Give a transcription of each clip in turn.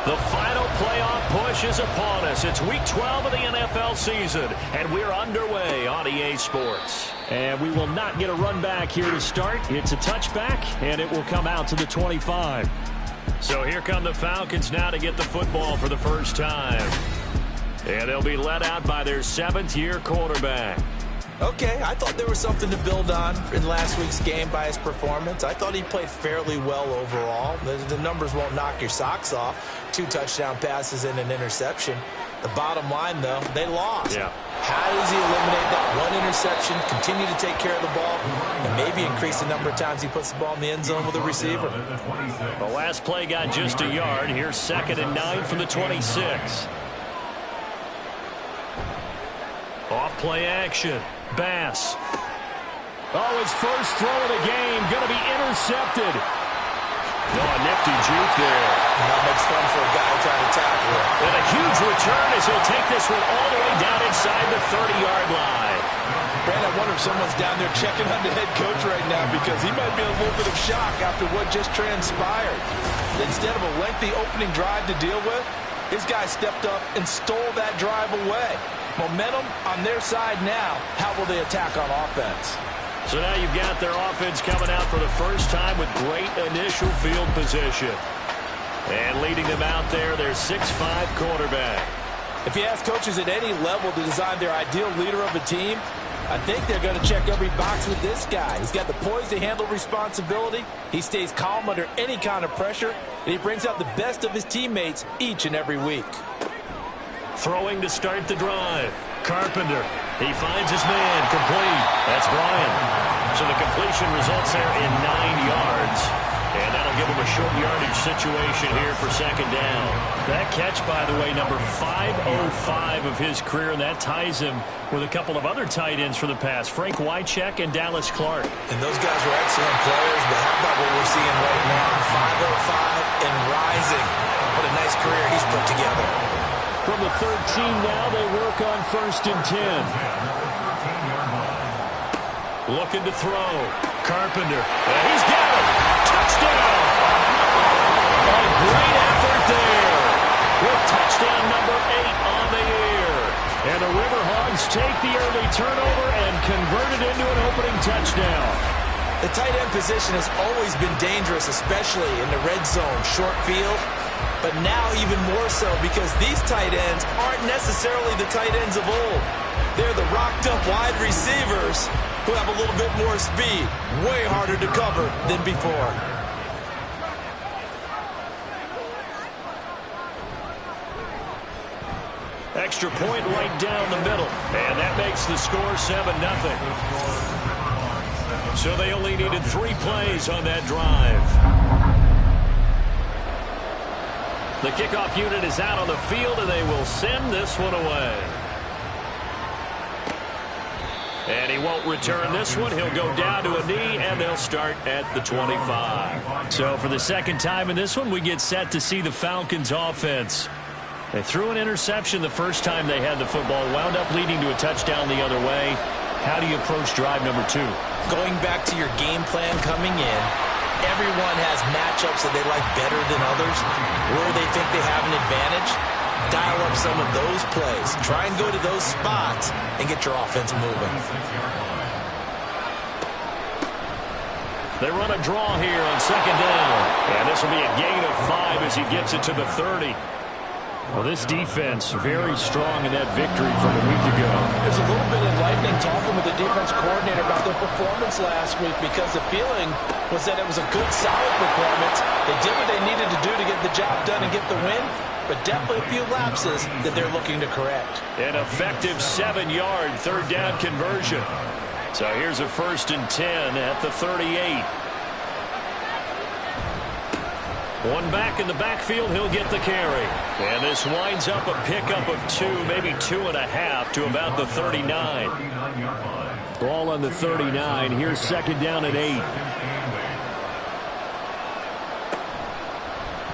The final playoff push is upon us. It's week 12 of the NFL season, and we're underway on EA Sports. And we will not get a run back here to start. It's a touchback, and it will come out to the 25. So here come the Falcons now to get the football for the first time. And they'll be led out by their 7th-year quarterback. Okay, I thought there was something to build on in last week's game by his performance. I thought he played fairly well overall. The numbers won't knock your socks off. 2 touchdown passes and an interception. The bottom line, though, they lost. Yeah. How does he eliminate that 1 interception, continue to take care of the ball, and maybe increase the number of times he puts the ball in the end zone with a receiver? The last play got just a yard. Here's 2nd and 9 from the 26. Off play action. Bass. Oh, his first throw of the game going to be intercepted. Oh, nifty juke there. Not much fun for a guy trying to tackle it. And a huge return as he'll take this one all the way down inside the 30-yard line. Brad, I wonder if someone's down there checking on the head coach right now because he might be in a little bit of shock after what just transpired. Instead of a lengthy opening drive to deal with, his guy stepped up and stole that drive away. Momentum on their side now. How will they attack on offense? So now you've got their offense coming out for the first time with great initial field position. And leading them out there, their 6'5" quarterback. If you ask coaches at any level to design their ideal leader of a team, I think they're going to check every box with this guy. He's got the poise to handle responsibility. He stays calm under any kind of pressure, and he brings out the best of his teammates each and every week. Throwing to start the drive. Carpenter. He finds his man. Complete. That's Bryant. So the completion results there in 9 yards. And that'll give him a short yardage situation here for 2nd down. That catch, by the way, number 505 of his career, and that ties him with a couple of other tight ends for the pass, Frank Wycheck and Dallas Clark. And those guys were excellent players, but how about what we're seeing right now? 505 and rising. What a nice career he's put together. From the 13 now, they work on 1st and 10. Looking to throw. Carpenter. And he's got it. Touchdown. A great effort there. With touchdown number 8 on the year. And the Riverhogs take the early turnover and convert it into an opening touchdown. The tight end position has always been dangerous, especially in the red zone, short field. But now even more so because these tight ends aren't necessarily the tight ends of old. They're the rocked-up wide receivers who have a little bit more speed. Way harder to cover than before. Extra point right down the middle. And that makes the score 7-0. So they only needed 3 plays on that drive. The kickoff unit is out on the field, and they will send this one away. And he won't return this one. He'll go down to a knee, and they'll start at the 25. So for the 2nd time in this one, we get set to see the Falcons offense. They threw an interception the first time they had the football, wound up leading to a touchdown the other way. How do you approach drive number 2? Going back to your game plan coming in, everyone has matchups that they like better than others, where they think they have an advantage. Dial up some of those plays. Try and go to those spots and get your offense moving. They run a draw here on 2nd down. And this will be a gain of 5 as he gets it to the 30. Well, this defense very strong in that victory from a week ago. There's a little bit enlightening talking with the defense coordinator about their performance last week because the feeling was that it was a good, solid performance. They did what they needed to do to get the job done and get the win, but definitely a few lapses that they're looking to correct. An effective 7-yard 3rd down conversion. So here's a 1st and 10 at the 38. One back in the backfield, he'll get the carry. And this winds up a pickup of 2, maybe 2.5 to about the 39. Ball on the 39. Here's 2nd down at 8.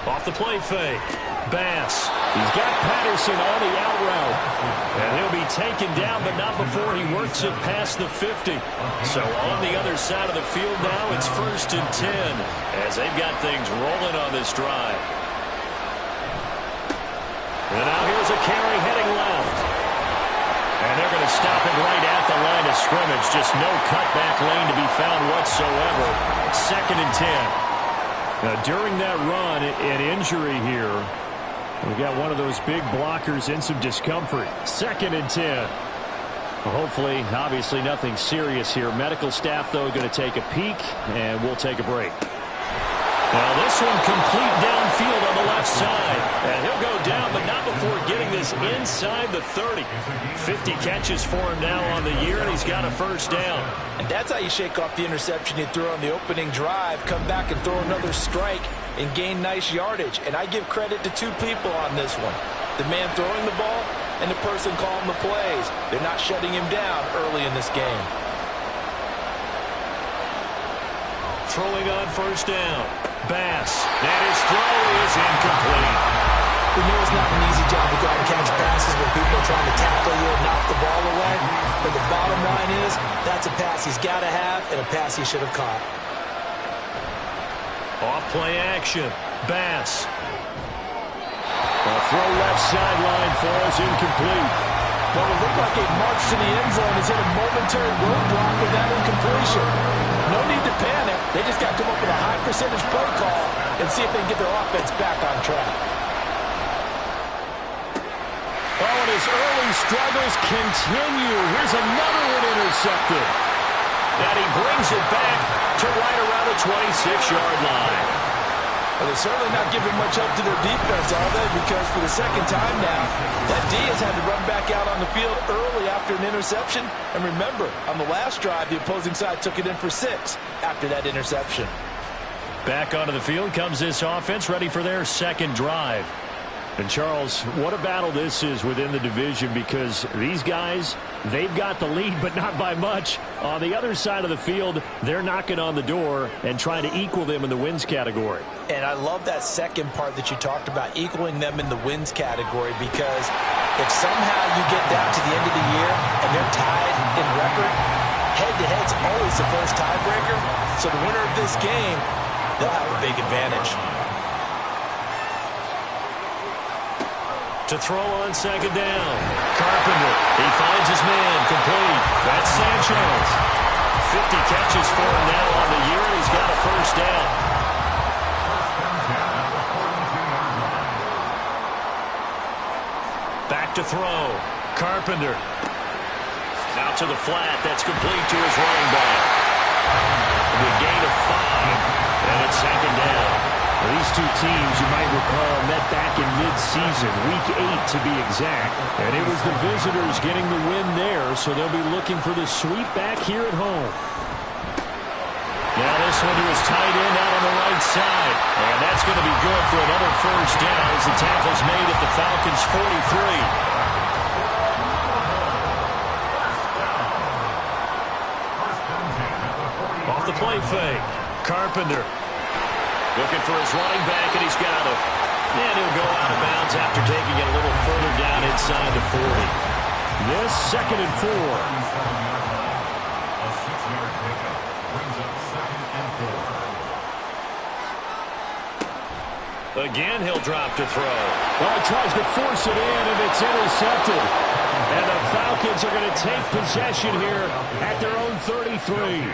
Off the play fake. Bass. He's got Patterson on the out route. And he'll be taken down, but not before he works it past the 50. So on the other side of the field now, it's 1st and 10 as they've got things rolling on this drive. And now here's a carry heading left. And they're going to stop it right at the line of scrimmage. Just no cutback lane to be found whatsoever. 2nd and 10. Now, during that run, an injury here. We got one of those big blockers in some discomfort. 2nd and 10. Well, hopefully, obviously nothing serious here. Medical staff, though, going to take a peek, and we'll take a break. Now this one complete downfield on the left side. And he'll go down, but not before getting this inside the 30. 50 catches for him now on the year, and he's got a first down. And that's how you shake off the interception you threw on the opening drive, come back and throw another strike and gain nice yardage. And I give credit to two people on this one. The man throwing the ball and the person calling the plays. They're not shutting him down early in this game. Throwing on first down. Bass. And his throw is incomplete. We know it's not an easy job to go out and catch passes when people are trying to tackle you and knock the ball away. But the bottom line is, that's a pass he's got to have and a pass he should have caught. Off play action. Bass. A throw left sideline for us, incomplete. Well, it looked like a march to the end zone has hit a momentary roadblock with that incompletion. No need to panic. They just got to come up with a high percentage play call and see if they can get their offense back on track. Oh, and his early struggles continue. Here's another one intercepted. And he brings it back to right around the 26-yard line. Well, they're certainly not giving much help to their defense, are they? Because for the second time now, that D has had to run back out on the field early after an interception. And remember, on the last drive, the opposing side took it in for 6 after that interception. Back onto the field comes this offense, ready for their second drive. And, Charles, what a battle this is within the division, because these guys, they've got the lead, but not by much. On the other side of the field, they're knocking on the door and trying to equal them in the wins category. And I love that second part that you talked about, equaling them in the wins category, because if somehow you get down to the end of the year and they're tied in record, head-to-head's always the first tiebreaker. So the winner of this game, they'll have a big advantage. To throw on second down. Carpenter. He finds his man. Complete. That's Sanchez. 50 catches for him now on the year. He's got a first down. Back to throw. Carpenter. Out to the flat. That's complete to his running back. The gain of 5. And it's second down. These two teams, you might recall, met back in mid-season, week 8 to be exact. And it was the visitors getting the win there, so they'll be looking for the sweep back here at home. Now this one to his tight end out on the right side. And that's going to be good for another first down as the tackle's made at the Falcons' 43. Off the play fake. Carpenter. Looking for his running back, and he's got him. And he'll go out of bounds after taking it a little further down inside the 40. This 2nd and 4. A 6-yard pickup brings up 2nd and 4. Again, he'll drop to throw. Well, he tries to force it in, and it's intercepted. And the Falcons are going to take possession here at their own 33.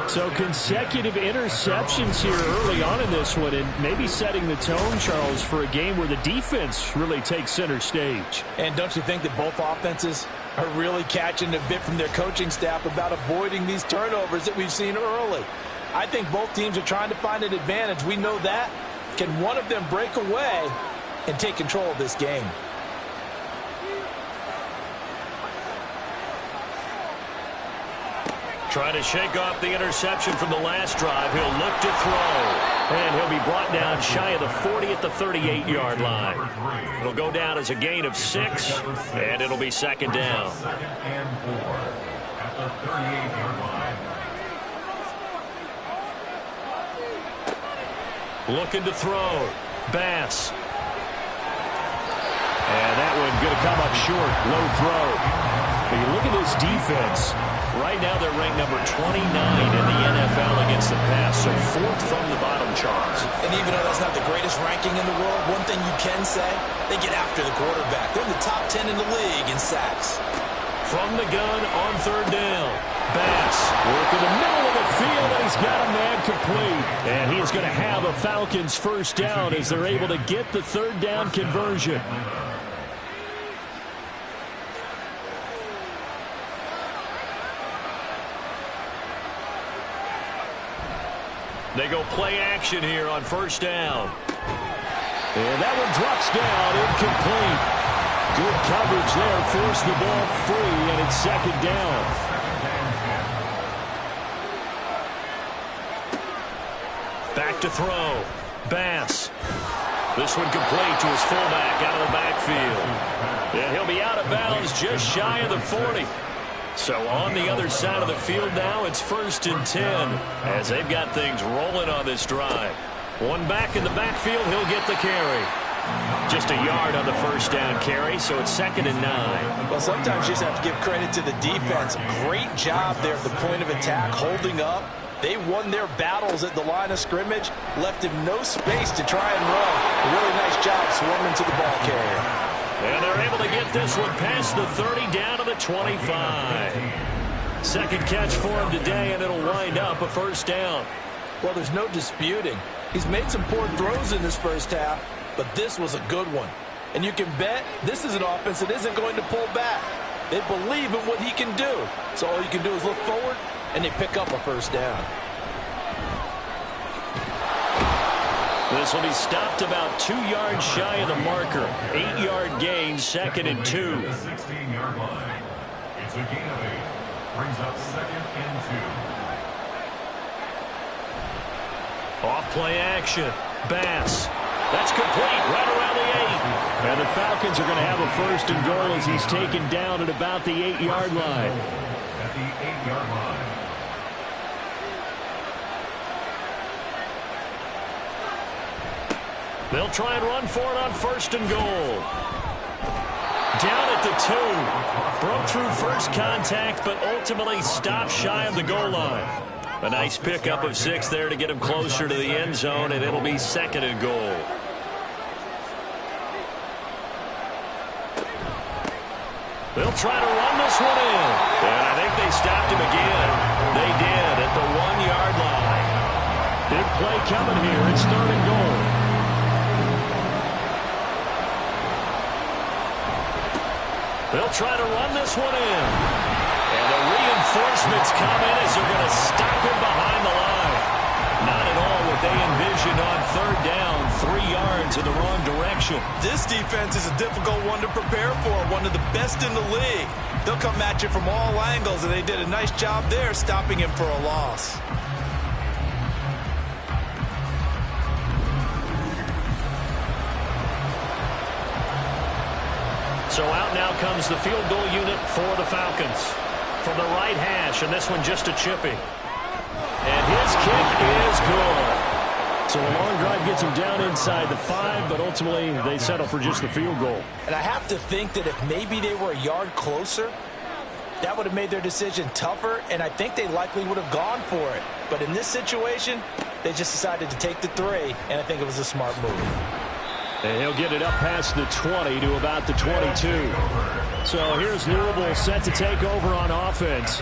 So consecutive interceptions here early on in this one, and maybe setting the tone, Charles, for a game where the defense really takes center stage. And don't you think that both offenses are really catching a bit from their coaching staff about avoiding these turnovers that we've seen early? I think both teams are trying to find an advantage. We know that. Can one of them break away and take control of this game? Trying to shake off the interception from the last drive. He'll look to throw. And he'll be brought down shy of the 40 at the 38-yard line. It'll go down as a gain of 6, and it'll be second down. 2nd and 4 at the 38-yard line. Looking to throw. Bass. And that one going to come up short. Low throw. But you look at this defense. Right now they're ranked number 29 in the NFL against the pass, so 4th from the bottom charts. And even though that's not the greatest ranking in the world, one thing you can say, they get after the quarterback. They're in the top 10 in the league in sacks. From the gun on 3rd down. Bass working the middle of the field, and he's got a man complete. And he is going to have a Falcons first down as they're able to get the 3rd down conversion. They go play action here on 1st down. And that one drops down, incomplete. Good coverage there, forced the ball free, and it's 2nd down. Back to throw. Bass. This one complete to his fullback out of the backfield. And he'll be out of bounds just shy of the 40. So on the other side of the field now, it's 1st and 10 as they've got things rolling on this drive. One back in the backfield, he'll get the carry. Just a yard on the 1st down carry, so it's 2nd and 9. Well, sometimes you just have to give credit to the defense. Great job there at the point of attack, holding up. They won their battles at the line of scrimmage, left him no space to try and run. A really nice job swarming to the ball carrier. And they're able to get this one past the 30 down to the 25. 2nd catch for him today, and it'll wind up a 1st down. Well, there's no disputing. He's made some poor throws in this 1st half, but this was a good one. And you can bet this is an offense that isn't going to pull back. They believe in what he can do. So all you can do is look forward, and they pick up a 1st down. This will be stopped about 2 yards shy of the marker. 8-yard gain, 2nd and 2. The 16-yard line. It's a gain of 8. Brings up 2nd and 2. Off play action. Bass. That's complete right around the 8. And the Falcons are going to have a 1st and goal as he's taken down at about the 8-yard line. At the 8-yard line. They'll try and run for it on 1st and goal. Down at the 2. Broke through first contact, but ultimately stopped shy of the goal line. A nice pickup of 6 there to get him closer to the end zone, and it'll be 2nd and goal. They'll try to run this one in. And I think they stopped him again. They did at the 1-yard line. Big play coming here. It's 3rd and goal. They'll try to run this one in. And the reinforcements come in as they're going to stop him behind the line. Not at all what they envisioned on 3rd down. 3 yards in the wrong direction. This defense is a difficult one to prepare for. One of the best in the league. They'll come at you from all angles, and they did a nice job there stopping him for a loss. So out now comes the field goal unit for the Falcons. From the right hash, and this one just a chipping. And his kick is good. So a long drive gets him down inside the 5, but ultimately they settle for just the field goal. And I have to think that if maybe they were a yard closer, that would have made their decision tougher, and I think they likely would have gone for it. But in this situation, they just decided to take the 3, and I think it was a smart move. And he'll get it up past the 20 to about the 22. So here's Louisville set to take over on offense.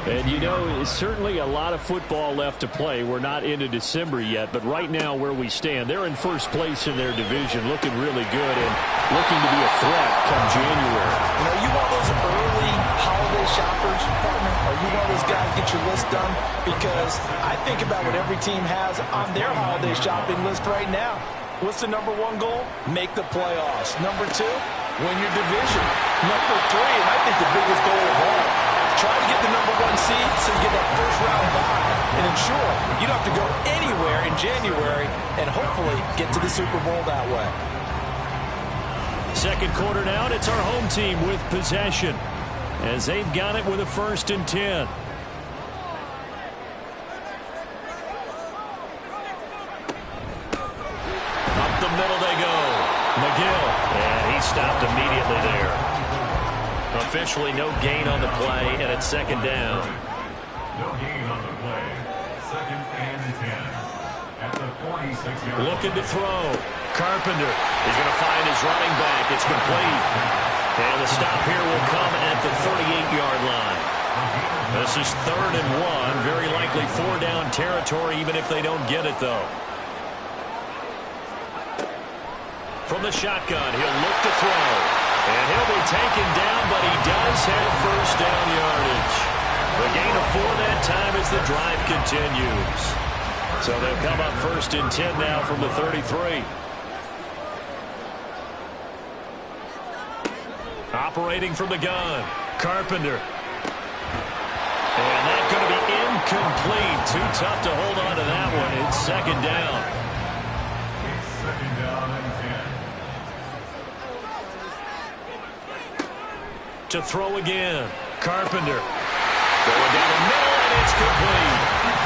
And, you know, it's certainly a lot of football left to play. We're not into December yet, but right now where we stand, they're in first place in their division, looking really good and looking to be a threat come January. You know, you want those early holiday shoppers, partner? Are you one of those guys get your list done? Because I think about what every team has on their holiday shopping list right now. What's the number 1 goal? Make the playoffs. Number 2, win your division. Number 3, and I think the biggest goal of all, try to get the number 1 seed so you get that first-round bye and ensure you don't have to go anywhere in January and hopefully get to the Super Bowl that way. Second quarter now, and it's our home team with possession as they've got it with a 1st and 10. Middle they go. McGill. And he stopped immediately there. Officially no gain on the play, and it's second down. No gain on the play. Second and 10. At the 46-yard line. Looking to throw. Carpenter is going to find his running back. It's complete. And the stop here will come at the 38-yard line. This is 3rd and 1. Very likely 4-down territory, even if they don't get it, though. From the shotgun, he'll look to throw. And he'll be taken down, but he does have first down yardage. The gain of 4 that time as the drive continues. So they'll come up 1st and 10 now from the 33. Operating from the gun, Carpenter. And that's going to be incomplete. Too tough to hold on to that one. It's second down. It's second down and 10. To throw again, Carpenter. Going down the middle, and it's complete.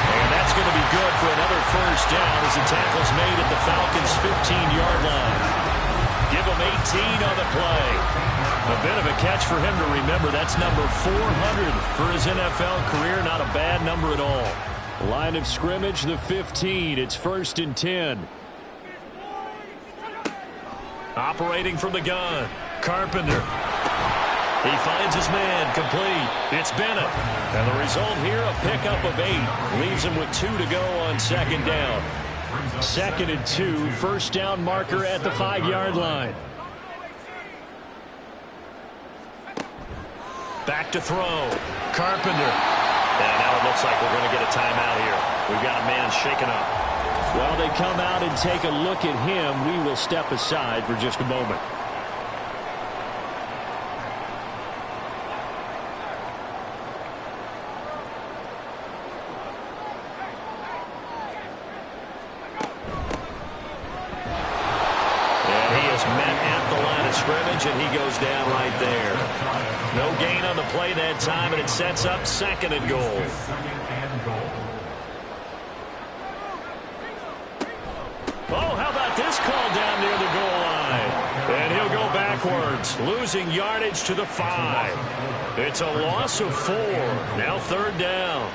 And that's going to be good for another first down as the tackle's made at the Falcons' 15-yard line. Give him 18 on the play. A bit of a catch for him to remember. That's number 400 for his NFL career. Not a bad number at all. Line of scrimmage, the 15. It's 1st and 10. Operating from the gun, Carpenter. He finds his man, complete. It's Bennett. And the result here, a pickup of 8. Leaves him with 2 to go on second down. 2nd and 2, first down marker at the 5-yard line. Back to throw, Carpenter. And now it looks like we're going to get a timeout here. We've got a man shaken up. While they come out and take a look at him, we will step aside for just a moment. And he goes down right there. No gain on the play that time, and it sets up 2nd and goal. Oh, how about this call down near the goal line? And he'll go backwards, losing yardage to the 5. It's a loss of 4. Now 3rd down.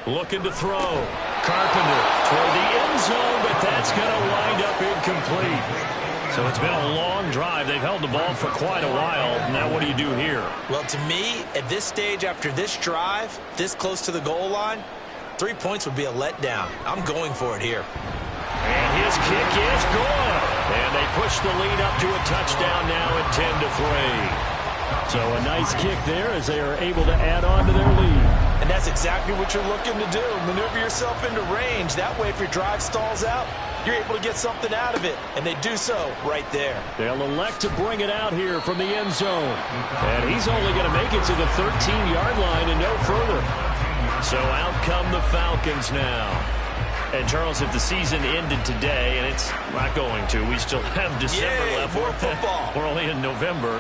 Looking to throw. Carpenter toward the end zone, but that's going to wind up incomplete. So it's been a long drive. They've held the ball for quite a while. Now what do you do here? Well, to me, at this stage, after this drive, this close to the goal line, 3 points would be a letdown. I'm going for it here. And his kick is good. And they push the lead up to a touchdown now at 10-3. So a nice kick there as they are able to add on to their lead. And that's exactly what you're looking to do. Maneuver yourself into range. That way, if your drive stalls out, you're able to get something out of it. And they do so right there. They'll elect to bring it out here from the end zone. And he's only going to make it to the 13-yard line and no further. So out come the Falcons now. And, Charles, if the season ended today, and it's not going to, we still have December left. More football. We're only in November.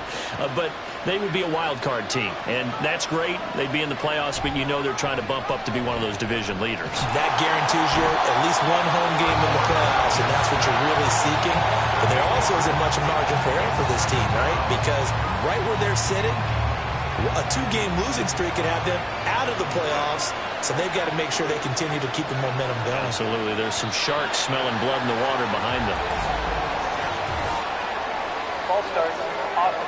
But they would be a wild card team. And that's great. They'd be in the playoffs, but you know they're trying to bump up to be one of those division leaders. That guarantees you at least one home game in the playoffs, and that's what you're really seeking. But there also isn't much margin for error for this team, right? Because right where they're sitting, a 2-game losing streak could have them out of the playoffs. So they've got to make sure they continue to keep the momentum going. Absolutely. There's some sharks smelling blood in the water behind them. False start. Awesome.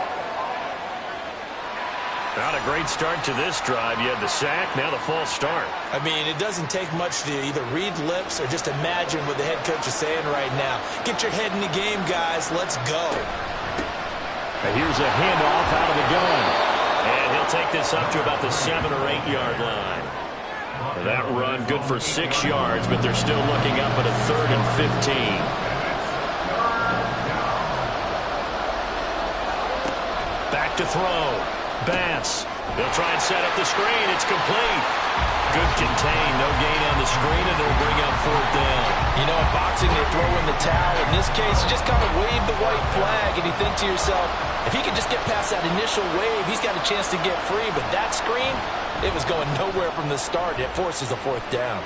Not a great start to this drive. You had the sack, now the false start. I mean, it doesn't take much to either read lips or just imagine what the head coach is saying right now. Get your head in the game, guys. Let's go. And here's a handoff out of the gun. And he'll take this up to about the 7- or 8-yard line. That run good for 6 yards, but they're still looking up at a 3rd and 15. Back to throw. Bass. They'll try and set up the screen. It's complete. Good contain. No gain on the screen, and they'll bring up 4th down. You know, in boxing, they throw in the towel. In this case, you just kind of wave the white flag, and you think to yourself, if he could just get past that initial wave, he's got a chance to get free. But that screen, it was going nowhere from the start. It forces a 4th down.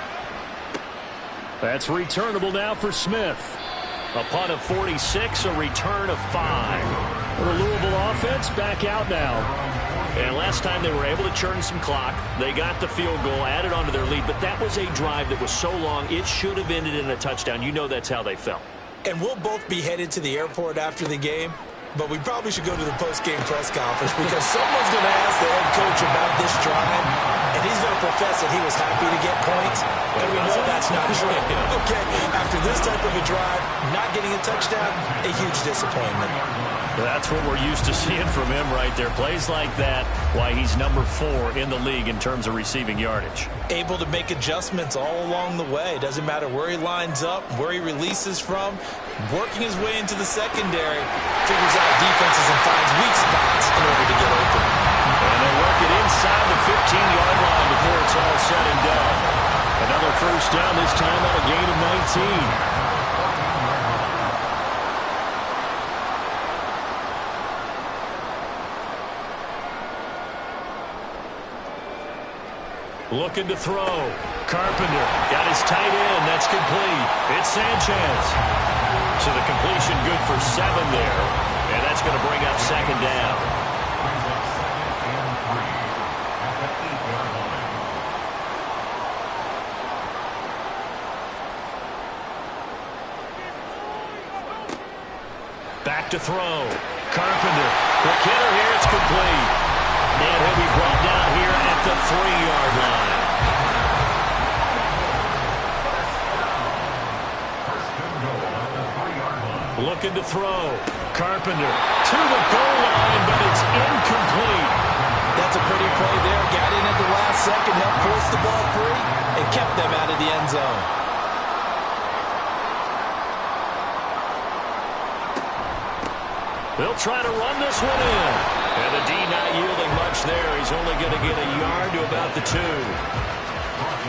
That's returnable now for Smith. A punt of 46, a return of 5. The Louisville offense back out now. And last time they were able to churn some clock. They got the field goal, added onto their lead, but that was a drive that was so long, it should have ended in a touchdown. You know that's how they felt. And we'll both be headed to the airport after the game, but we probably should go to the post-game press conference because someone's going to ask the head coach about this drive, and he's going to profess that he was happy to get points, and we know that's not true. Okay, after this type of a drive, not getting a touchdown, a huge disappointment. That's what we're used to seeing from him right there. Plays like that, why he's number 4 in the league in terms of receiving yardage. Able to make adjustments all along the way. Doesn't matter where he lines up, where he releases from, working his way into the secondary, figures out defenses and finds weak spots in order to get open. And they work it inside the 15-yard line before it's all said and done. Another first down, this time on a gain of 19. Looking to throw. Carpenter got his tight end. That's complete. It's Sanchez. So the completion good for 7 there. And that's going to bring up second down. Brings up second and 3 at the 8-yard line. Back to throw. Carpenter. Quick hitter here. It's complete. And he'll be brought down here at the 3-yard line. Looking to throw. Carpenter to the goal line, but it's incomplete. That's a pretty play there. Got in at the last second, helped force the ball free, and kept them out of the end zone. They'll try to run this one in. And the D not yielding much there. He's only going to get a yard to about the 2.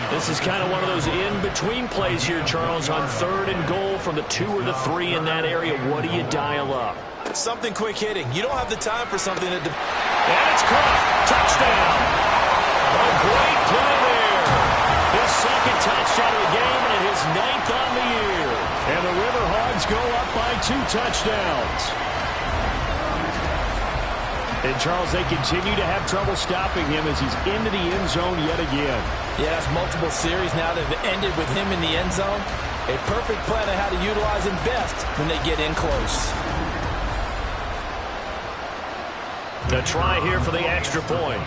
This is kind of one of those in-between plays here, Charles, on 3rd and goal from the 2 or the 3 in that area. What do you dial up? Something quick hitting. You don't have the time for something that... And it's caught. Touchdown. A great play there. His second touchdown of the game and his 9th on the year. And the Riverhogs go up by 2 touchdowns. And, Charles, they continue to have trouble stopping him as he's into the end zone yet again. Yeah, that's multiple series now that have ended with him in the end zone. A perfect plan on how to utilize him best when they get in close. The try here for the extra point.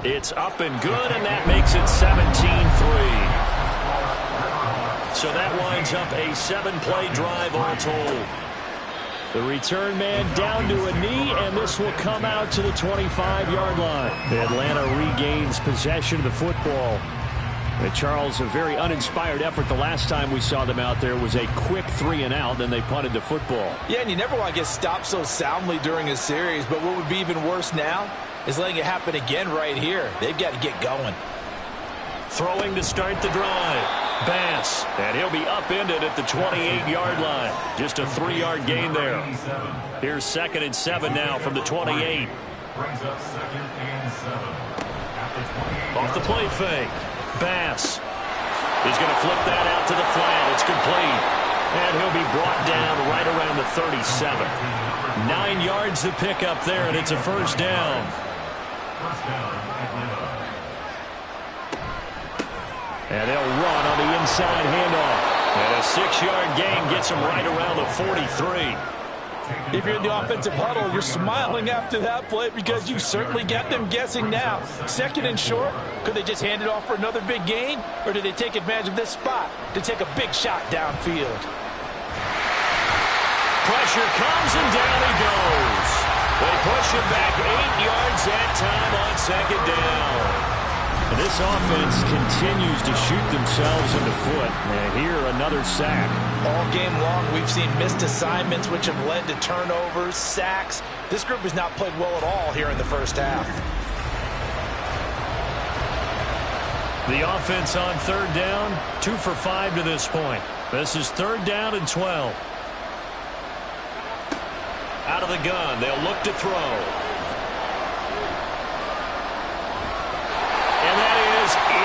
It's up and good, and that makes it 17-3. So that winds up a 7-play drive all told. The return man down to a knee, and this will come out to the 25-yard line. Atlanta regains possession of the football. And Charles, a very uninspired effort the last time we saw them out there was a quick 3-and-out, then they punted the football. Yeah, and you never want to get stopped so soundly during a series, but what would be even worse now is letting it happen again right here. They've got to get going. Throwing to start the drive. Bass, and he'll be upended at the 28-yard line. Just a 3-yard gain there. Here's 2nd and 7 now from the 28. Brings up 2nd and 7 at the 28. Off the play fake. Bass is going to flip that out to the flat. It's complete. And he'll be brought down right around the 37. 9 yards to pick up there, and it's a first down. First down, Atlanta. And they'll run on the inside handoff. And a 6-yard gain gets them right around the 43. If you're in the offensive huddle, you're smiling after that play because you certainly got them guessing now. 2nd and short, could they just hand it off for another big gain? Or did they take advantage of this spot to take a big shot downfield? Pressure comes and down he goes. They push him back 8 yards that time on 2nd down. And this offense continues to shoot themselves in the foot. And here, another sack. All game long, we've seen missed assignments, which have led to turnovers, sacks. This group has not played well at all here in the first half. The offense on 3rd down, 2 for 5 to this point. This is 3rd down and 12. Out of the gun, they'll look to throw.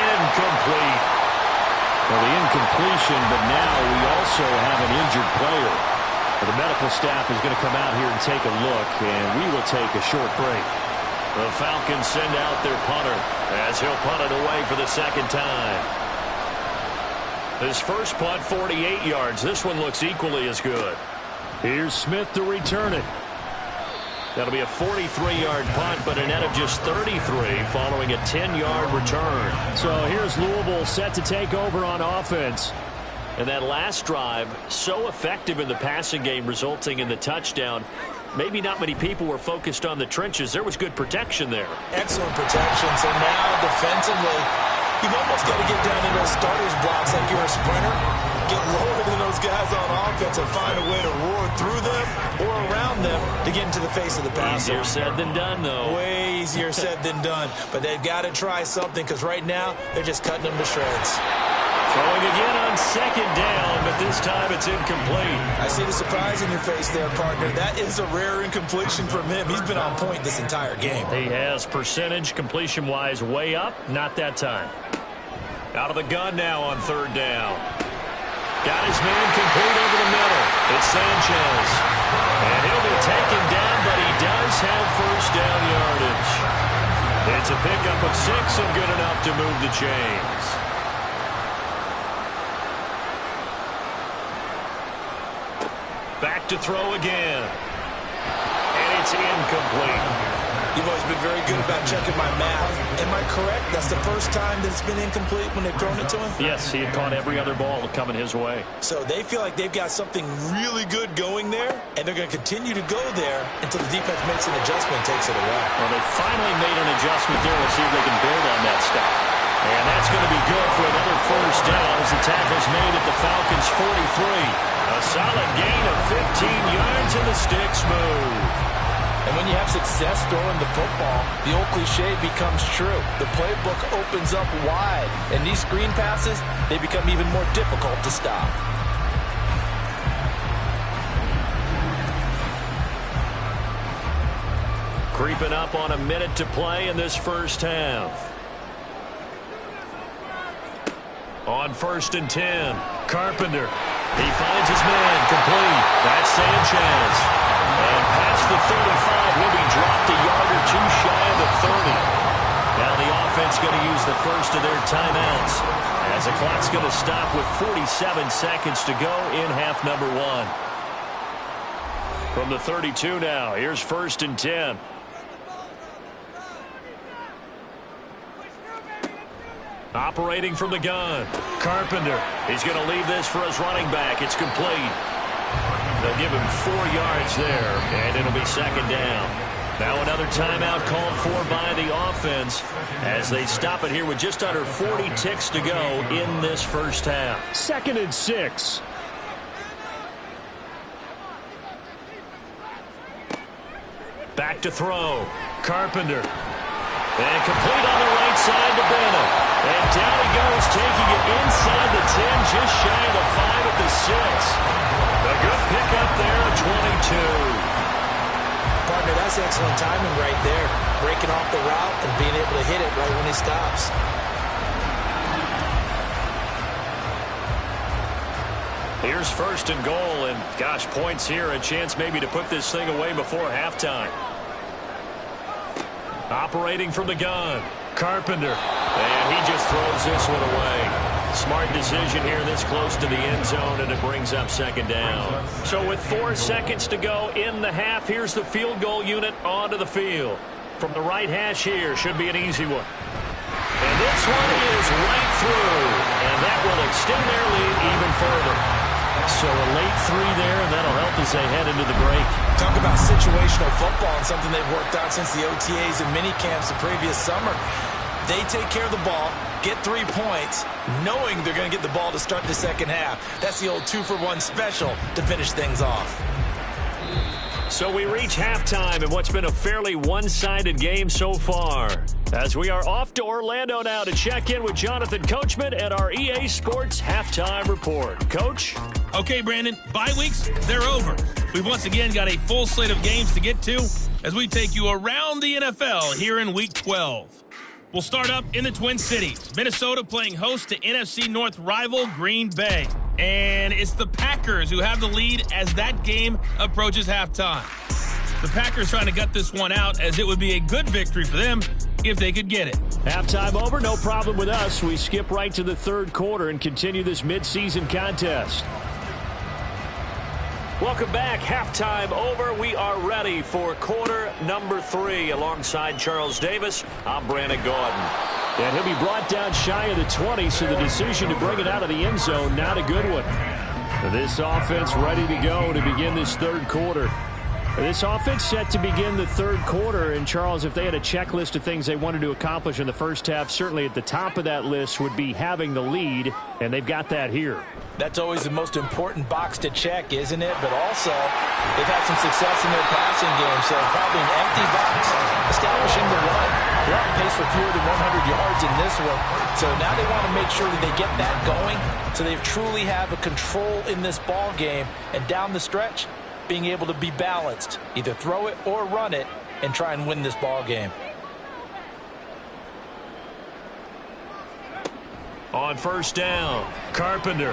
Incomplete. completion, but now we also have an injured player. The medical staff is going to come out here and take a look, and we will take a short break. The Falcons send out their punter as he'll punt it away for the second time. His first punt, 48 yards. This one looks equally as good. Here's Smith to return it. That'll be a 43-yard punt, but a net of just 33 following a 10-yard return. So here's Louisville set to take over on offense. And that last drive, so effective in the passing game, resulting in the touchdown. Maybe not many people were focused on the trenches. There was good protection there. Excellent protection. So now defensively, you've almost got to get down in those starters blocks like you're a sprinter. Get lower than those guys on offense and find a way to roar through them or around them to get into the face of the passer. Easier said than done, though. Way easier said than done. But they've got to try something because right now they're just cutting them to shreds. Throwing again on second down, but this time it's incomplete. I see the surprise in your face there, partner. That is a rare incompletion from him. He's been on point this entire game. He has percentage completion-wise way up. Not that time. Out of the gun now on third down. Got his man complete over the middle. It's Sanchez. And he'll be taken down, but he does have first down yardage. It's a pickup of 6 and good enough to move the chains. Back to throw again. And it's incomplete. You've always been very good about checking my math. Am I correct? That's the first time that it's been incomplete when they've thrown it to him? Yes, he had caught every other ball coming his way. So they feel like they've got something really good going there, and they're going to continue to go there until the defense makes an adjustment and takes it away. Well, they finally made an adjustment there. Let's see if they can build on that stop. And that's going to be good for another first down as the tackle's made at the Falcons' 43. A solid gain of 15 yards and the sticks move. And when you have success throwing the football, the old cliche becomes true. The playbook opens up wide, and these screen passes, they become even more difficult to stop. Creeping up on a minute to play in this first half. On 1st and 10, Carpenter. He finds his man complete. That's Sanchez. And past the 35, he'll be dropped a yard or two shy of the 30. Now the offense going to use the first of their timeouts as the clock's going to stop with 47 seconds to go in half number 1. From the 32 now, here's 1st and 10. Operating from the gun, Carpenter. He's going to leave this for his running back. It's complete. They'll give him 4 yards there, and it'll be second down. Now another timeout called for by the offense as they stop it here with just under 40 ticks to go in this first half. 2nd and 6. Back to throw. Carpenter. And complete on the right side to Bennett. And down he goes, taking it inside the 10, just shy of the 5 at the 6. A good pickup there at 22. Partner, that's excellent timing right there. Breaking off the route and being able to hit it right when he stops. Here's 1st and goal, and gosh, points here, a chance maybe to put this thing away before halftime. Operating from the gun, Carpenter, and he just throws this one away. Smart decision here this close to the end zone, and it brings up second down. So with 4 seconds to go in the half, here's the field goal unit onto the field. From the right hash here, should be an easy one. And this one is right through, and that will extend their lead even further. So a late 3 there, and that'll help as they head into the break. Talk about situational football and something they've worked out since the OTAs and mini camps the previous summer. They take care of the ball, get 3 points, knowing they're going to get the ball to start the second half. That's the old 2-for-1 special to finish things off. So we reach halftime in what's been a fairly one-sided game so far. As we are off to Orlando now to check in with Jonathan Coachman at our EA Sports Halftime Report. Coach? Okay, Brandon, bye weeks, they're over. We've once again got a full slate of games to get to as we take you around the NFL here in Week 12. will start up in the Twin Cities. Minnesota playing host to NFC North rival Green Bay. And it's the Packers who have the lead as that game approaches halftime. The Packers trying to gut this one out, as it would be a good victory for them if they could get it. Halftime over, no problem with us. We skip right to the third quarter and continue this midseason contest. Welcome back. Halftime over. We are ready for quarter number 3. Alongside Charles Davis, I'm Brandon Gordon. And he'll be brought down shy of the 20, so the decision to bring it out of the end zone, not a good one. This offense ready to go to begin this third quarter. This offense set to begin the third quarter, and Charles, if they had a checklist of things they wanted to accomplish in the first half, certainly at the top of that list would be having the lead, and they've got that here. That's always the most important box to check, isn't it? But also, they've had some success in their passing game, so probably an empty box, establishing the run. They're on pace for fewer than 100 yards in this one, so now they want to make sure that they get that going, so they truly have a control in this ball game, and down the stretch, being able to be balanced, either throw it or run it, and try and win this ball game. On first down, Carpenter.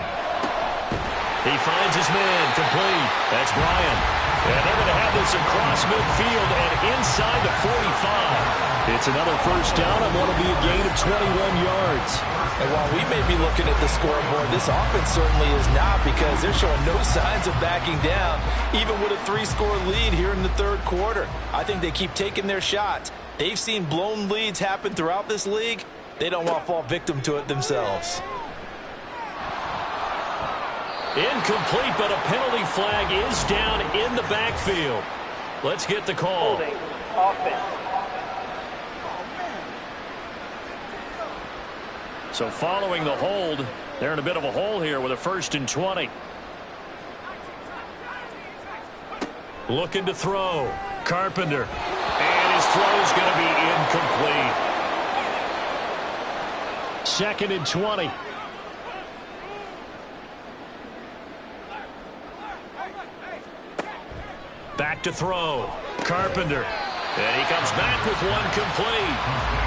He finds his man, complete. That's Bryant. And they're going to have this across midfield and inside the 45. It's another first down and what'll be a gain of 21 yards. And while we may be looking at the scoreboard, this offense certainly is not, because they're showing no signs of backing down, even with a 3-score lead here in the third quarter. I think they keep taking their shots. They've seen blown leads happen throughout this league. They don't want to fall victim to it themselves. Incomplete, but a penalty flag is down in the backfield. Let's get the call. Holding offense. So following the hold, they're in a bit of a hole here with a 1st and 20. Looking to throw. Carpenter. And his throw's going to be incomplete. 2nd and 20. Back to throw. Carpenter. And he comes back with one complete.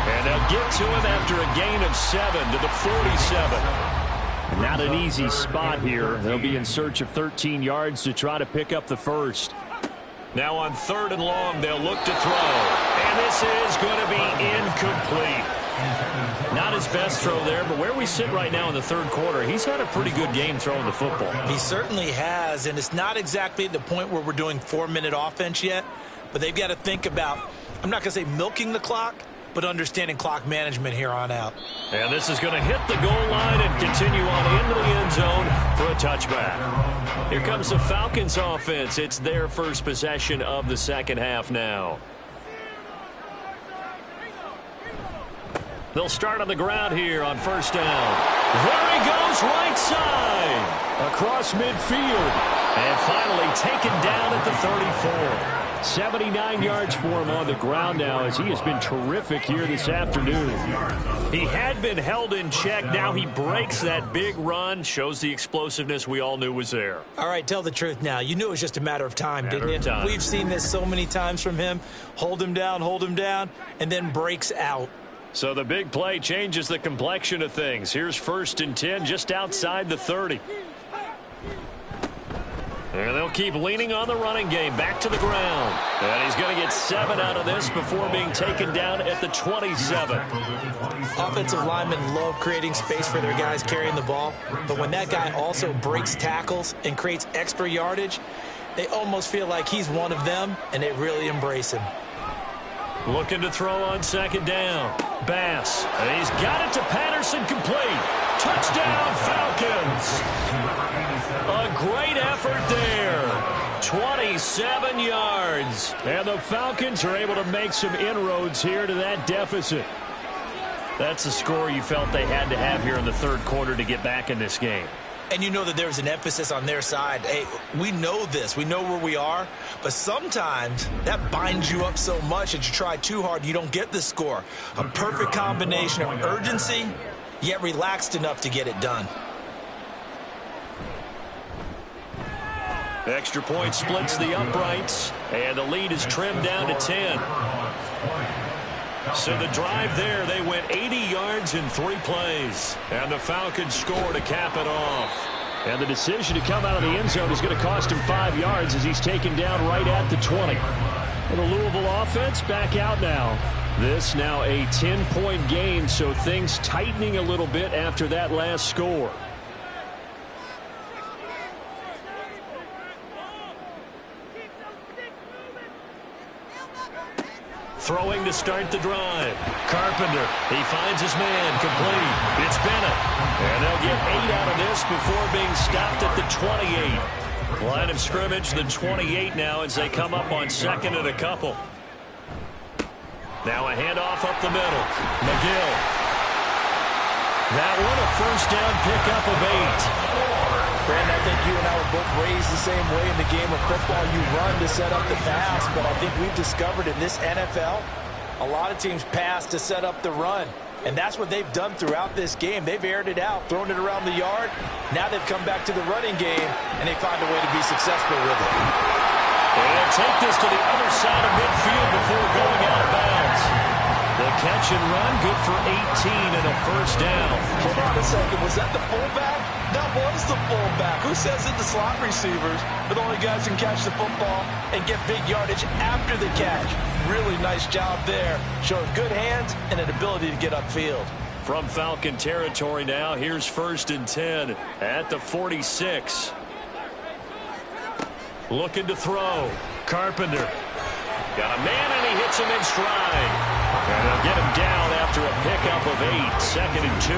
And they'll get to him after a gain of 7 to the 47. Not an easy spot here. They'll be in search of 13 yards to try to pick up the first. Now on 3rd and long, they'll look to throw. And this is going to be incomplete. Not his best throw there, but where we sit right now in the third quarter, he's had a pretty good game throwing the football. He certainly has, and it's not exactly at the point where we're doing 4-minute offense yet, but they've got to think about, I'm not going to say milking the clock, but understanding clock management here on out. And this is going to hit the goal line and continue on into the end zone for a touchback. Here comes the Falcons offense. It's their first possession of the second half now. They'll start on the ground here on first down. There he goes, right side. Across midfield. And finally taken down at the 34. 79 yards for him on the ground now, as he has been terrific here this afternoon. He had been held in check. Now he breaks that big run. Shows the explosiveness we all knew was there. All right, tell the truth now. You knew it was just a matter of time, didn't you? We've seen this so many times from him. Hold him down, and then breaks out. So the big play changes the complexion of things. Here's 1st and 10 just outside the 30. And they'll keep leaning on the running game. Back to the ground. And he's going to get 7 out of this before being taken down at the 27. Offensive linemen love creating space for their guys carrying the ball. But when that guy also breaks tackles and creates extra yardage, they almost feel like he's one of them, and they really embrace him. Looking to throw on 2nd down. Bass. And he's got it to Patterson, complete. Touchdown, Falcons. A great effort there. 27 yards. And the Falcons are able to make some inroads here to that deficit. That's the score you felt they had to have here in the third quarter to get back in this game. And you know that there's an emphasis on their side. Hey, we know this. We know where we are. But sometimes that binds you up so much that you try too hard, you don't get the score. A perfect combination of urgency, yet relaxed enough to get it done. Extra point splits the uprights, and the lead is trimmed down to 10. So the drive there, they went 80 yards in 3 plays. And the Falcons score to cap it off. And the decision to come out of the end zone is going to cost him 5 yards as he's taken down right at the 20. And the Louisville offense back out now. This now a 10-point game, so things tightening a little bit after that last score. Throwing to start the drive. Carpenter, he finds his man, complete. It's Bennett. And they'll get 8 out of this before being stopped at the 28. Line of scrimmage, the 28 now as they come up on 2nd and a couple. Now a handoff up the middle. McGill. That one a first down pickup of 8. Brandon, I think you and I were both raised the same way in the game of football. You run to set up the pass, but I think we've discovered in this NFL, a lot of teams pass to set up the run. And that's what they've done throughout this game. They've aired it out, thrown it around the yard. Now they've come back to the running game, and they find a way to be successful with it. And take this to the other side of midfield before going out of bounds. The catch and run, good for 18 and a first down. Hold on a second. Was that the fullback? That was the fullback. Who says it? The slot receivers are the only guys who can catch the football and get big yardage after the catch. Really nice job there. Showing good hands and an ability to get upfield. From Falcon territory now, here's 1st and 10 at the 46. Looking to throw. Carpenter. Got a man and he hits him in stride. And they'll get him down after a pickup of 8. 2nd and 2.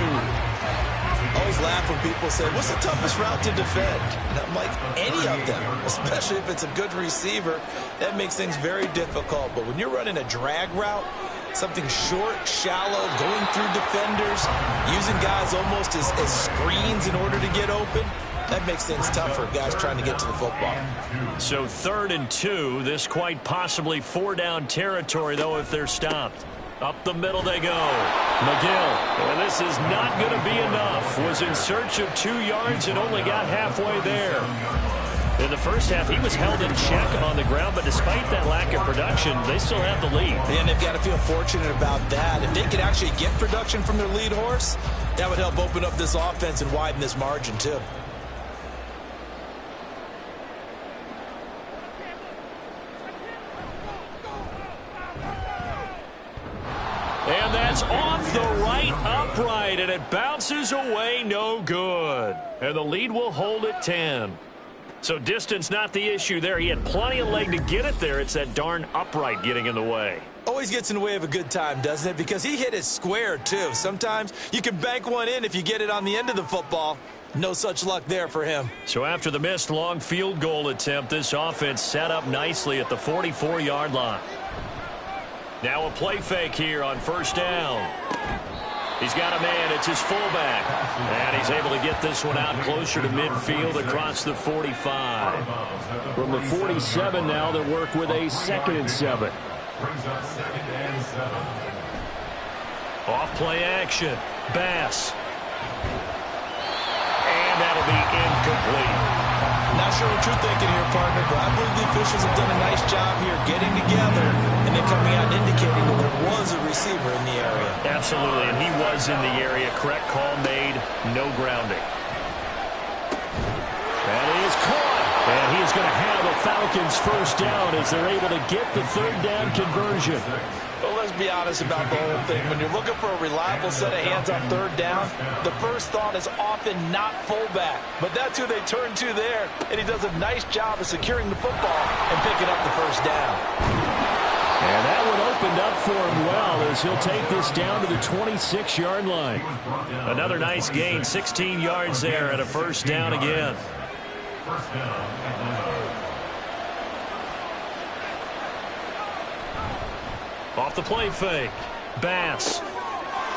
I always laugh when people say, what's the toughest route to defend? And I'm like, any of them, especially if it's a good receiver, that makes things very difficult. But when you're running a drag route, something short, shallow, going through defenders, using guys almost as screens in order to get open, that makes things tough for guys trying to get to the football. So 3rd and 2, this quite possibly 4-down territory, though, if they're stopped. Up the middle they go. McGill. And this is not going to be enough. Was in search of 2 yards and only got halfway there. In the first half, he was held in check on the ground, but despite that lack of production, they still have the lead. And they've got to feel fortunate about that. If they could actually get production from their lead horse, that would help open up this offense and widen this margin, too. And that's off the right upright, and it bounces away, no good. And the lead will hold at 10. So distance not the issue there. He had plenty of leg to get it there. It's that darn upright getting in the way. Always gets in the way of a good time, doesn't it? Because he hit it square, too. Sometimes you can bank one in if you get it on the end of the football. No such luck there for him. So after the missed long field goal attempt, this offense set up nicely at the 44-yard line. Now a play fake here on 1st down. He's got a man. It's his fullback. And he's able to get this one out closer to midfield across the 45. From the 47 now, they'll work with a 2nd and 7. Off play action. Bass. And that'll be incomplete. Not sure what you're thinking here, partner, but I believe the officials have done a nice job here getting together and then coming out and indicating that there was a receiver in the area. Absolutely, and he was in the area. Correct call made. No grounding. That is caught. And he is going to have a Falcons 1st down as they're able to get the 3rd down conversion. Well, let's be honest about the whole thing. When you're looking for a reliable set of hands on 3rd down, the first thought is often not fullback. But that's who they turn to there, and he does a nice job of securing the football and picking up the 1st down. And that one opened up for him well as he'll take this down to the 26-yard line. Another nice gain, 16 yards there and a 1st down again. Off the play fake. Bass.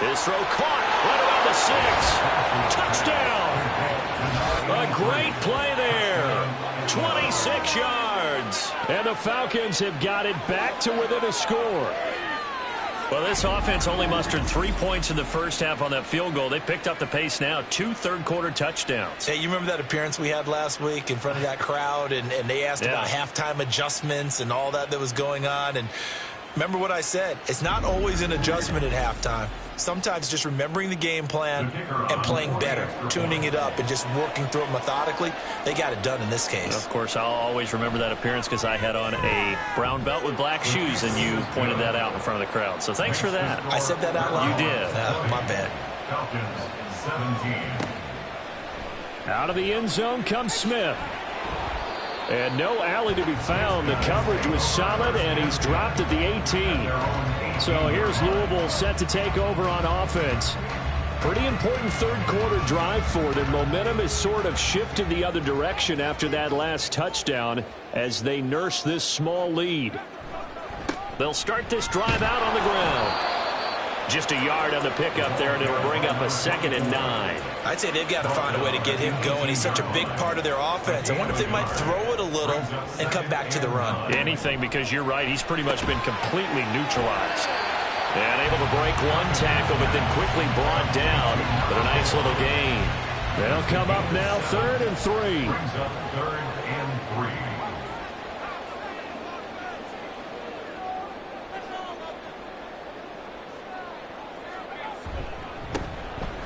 His throw caught right around the 6. Touchdown. A great play there. 26 yards. And the Falcons have got it back to within a score. Well, this offense only mustered 3 points in the first half on that field goal. They picked up the pace now. 2 third-quarter touchdowns. Hey, you remember that appearance we had last week in front of that crowd, and they asked about halftime adjustments and all that was going on, and Remember what I said. It's not always an adjustment at halftime. Sometimes just remembering the game plan and playing better, tuning it up and just working through it methodically. They got it done in this case. Of course, I'll always remember that appearance because I had on a brown belt with black shoes, and you pointed that out in front of the crowd. So thanks for that. I said that out loud? You did. My bad. Falcons 17. Out of the end zone comes Smith. And no alley to be found. The coverage was solid, and he's dropped at the 18. So here's Louisville set to take over on offense. Pretty important third-quarter drive for them. Momentum has sort of shifted the other direction after that last touchdown as they nurse this small lead. They'll start this drive out on the ground. Just a yard on the pickup there, and it'll bring up a 2nd and 9. I'd say they've got to find a way to get him going. He's such a big part of their offense. I wonder if they might throw it a little and come back to the run. Anything, because you're right. He's pretty much been completely neutralized. And able to break one tackle, but then quickly brought down. But a nice little gain. They'll come up now 3rd and 3. Brings up 3rd and 3.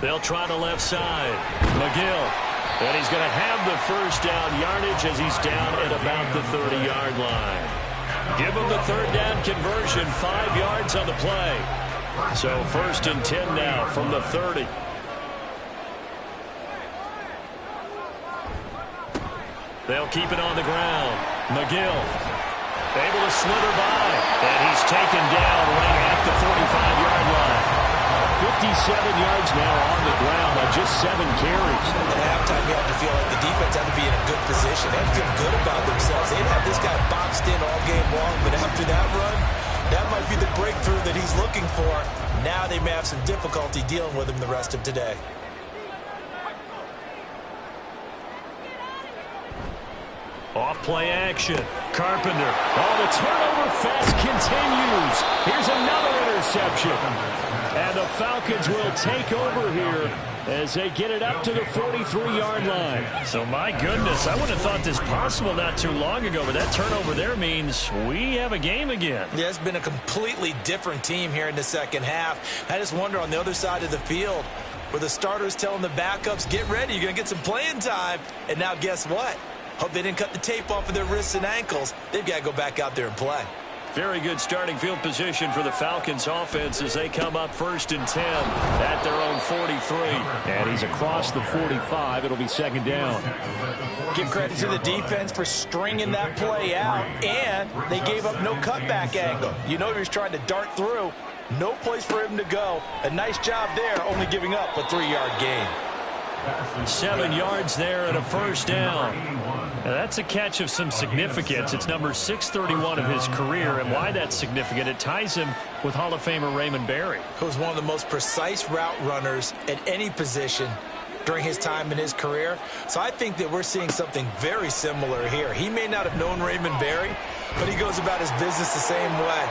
They'll try the left side. McGill. And he's going to have the first down yardage as he's down at about the 30-yard line. Give him the 3rd down conversion, 5 yards on the play. So 1st and 10 now from the 30. They'll keep it on the ground. McGill able to slither by. And he's taken down right at the 45-yard line. 57 yards now on the ground on just 7 carries. At halftime, you have to feel like the defense had to be in a good position. They had to feel good about themselves. They'd have this guy boxed in all game long, but after that run, that might be the breakthrough that he's looking for. Now they may have some difficulty dealing with him the rest of today. Off play action. Carpenter. Oh, the turnover fest continues. Here's another interception. And the Falcons will take over here as they get it up to the 43-yard line. So, my goodness, I wouldn't have thought this possible not too long ago, but that turnover there means we have a game again. Yeah, it's been a completely different team here in the second half. I just wonder on the other side of the field where the starters telling the backups, get ready, you're going to get some playing time. And now guess what? Hope they didn't cut the tape off of their wrists and ankles. They've got to go back out there and play. Very good starting field position for the Falcons offense as they come up 1st and 10 at their own 43. And he's across the 45. It'll be 2nd down. Give credit to the defense for stringing that play out, and they gave up no cutback angle. You know he was trying to dart through. No place for him to go. A nice job there, only giving up a 3-yard gain. 7 yards there and a 1st down. Now that's a catch of some significance. It's number 631 of his career, and why that's significant, it ties him with Hall of Famer Raymond Berry, who was one of the most precise route runners at any position during his time in his career. So I think that we're seeing something very similar here. He may not have known Raymond Berry, but he goes about his business the same way.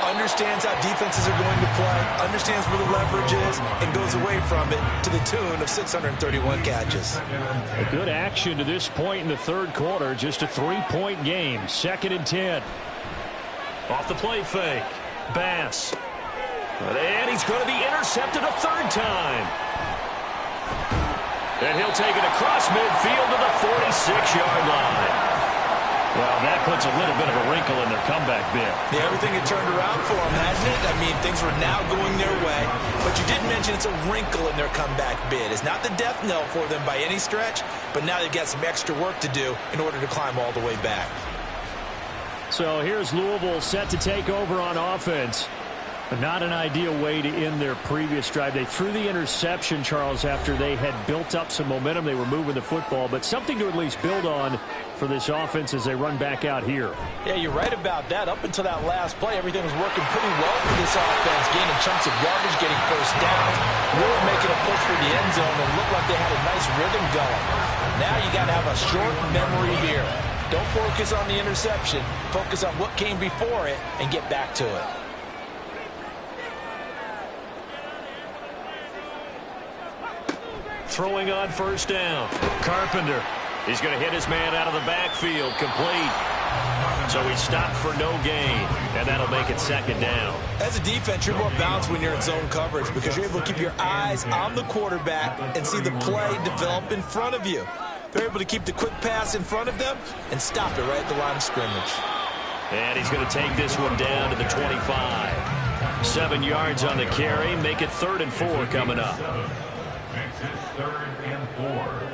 Understands how defenses are going to play, understands where the leverage is, and goes away from it to the tune of 631 catches. A good action to this point in the 3rd quarter. Just a 3-point game. 2nd and 10. Off the play fake. Bass. And he's going to be intercepted a 3rd time. And he'll take it across midfield to the 46-yard line. Well, that puts a little bit of a wrinkle in their comeback bid. Yeah, everything had turned around for them, hasn't it? I mean, things were now going their way. But you did mention it's a wrinkle in their comeback bid. It's not the death knell for them by any stretch, but now they've got some extra work to do in order to climb all the way back. So here's Louisville set to take over on offense. But not an ideal way to end their previous drive. They threw the interception, Charles, after they had built up some momentum. They were moving the football, but something to at least build on for this offense as they run back out here. Yeah, you're right about that. Up until that last play, everything was working pretty well for this offense, gaining chunks of yardage, getting first down, really making a push for the end zone, and looked like they had a nice rhythm going. Now you got to have a short memory here. Don't focus on the interception. Focus on what came before it and get back to it. Throwing on 1st down. Carpenter. He's going to hit his man out of the backfield. Complete. So he stopped for no gain, and that'll make it second down. As a defense, you're more balanced when you're in zone coverage because you're able to keep your eyes on the quarterback and see the play develop in front of you. They're able to keep the quick pass in front of them and stop it right at the line of scrimmage. And he's going to take this one down to the 25. 7 yards on the carry. Make it 3rd and 4 coming up. Makes it 3rd and 4.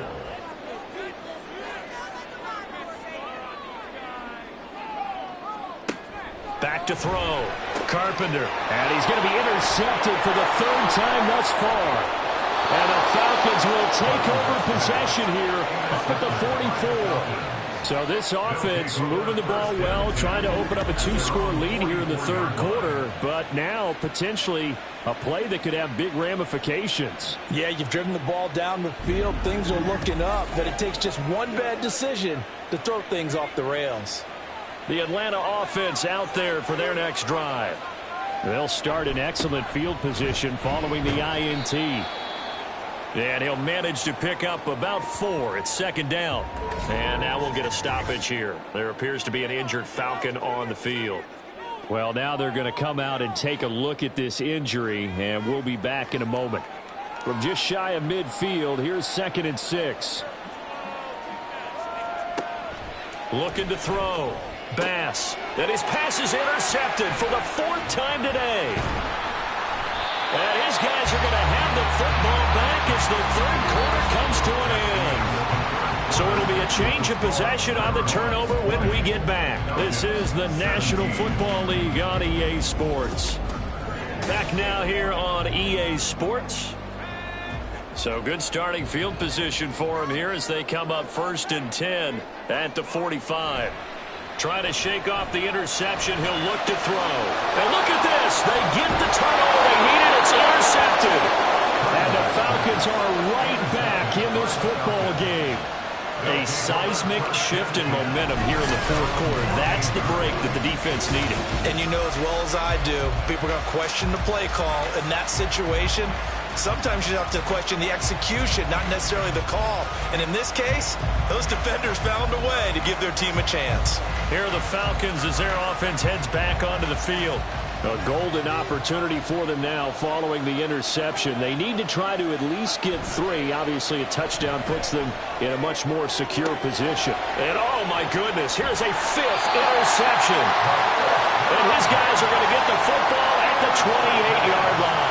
Back to throw. Carpenter. And he's going to be intercepted for the 3rd time thus far. And the Falcons will take over possession here up at the 44. So this offense moving the ball well, trying to open up a 2-score lead here in the 3rd quarter, but now potentially a play that could have big ramifications. Yeah, you've driven the ball down the field. Things are looking up, but it takes just one bad decision to throw things off the rails. The Atlanta offense out there for their next drive. They'll start in excellent field position following the INT. And he'll manage to pick up about 4. It's 2nd down. And now we'll get a stoppage here. There appears to be an injured Falcon on the field. Well, now they're going to come out and take a look at this injury, and we'll be back in a moment. From just shy of midfield, here's 2nd and 6. Looking to throw. Bass. And his pass is intercepted for the 4th time today. And his guys are going to have the football back as the 3rd quarter comes to an end. So it'll be a change of possession on the turnover when we get back. This is the National Football League on EA Sports. Back now here on EA Sports. So good starting field position for them here as they come up 1st and 10 at the 45. Trying to shake off the interception. He'll look to throw. And look at this. They get the turnover they needed. It's intercepted. And the Falcons are right back in this football game. A seismic shift in momentum here in the 4th quarter. That's the break that the defense needed. And you know as well as I do, people are going to question the play call in that situation. Sometimes you have to question the execution, not necessarily the call. And in this case, those defenders found a way to give their team a chance. Here are the Falcons as their offense heads back onto the field. A golden opportunity for them now following the interception. They need to try to at least get 3. Obviously, a touchdown puts them in a much more secure position. And oh my goodness, here's a 5th interception. And his guys are going to get the football at the 28-yard line.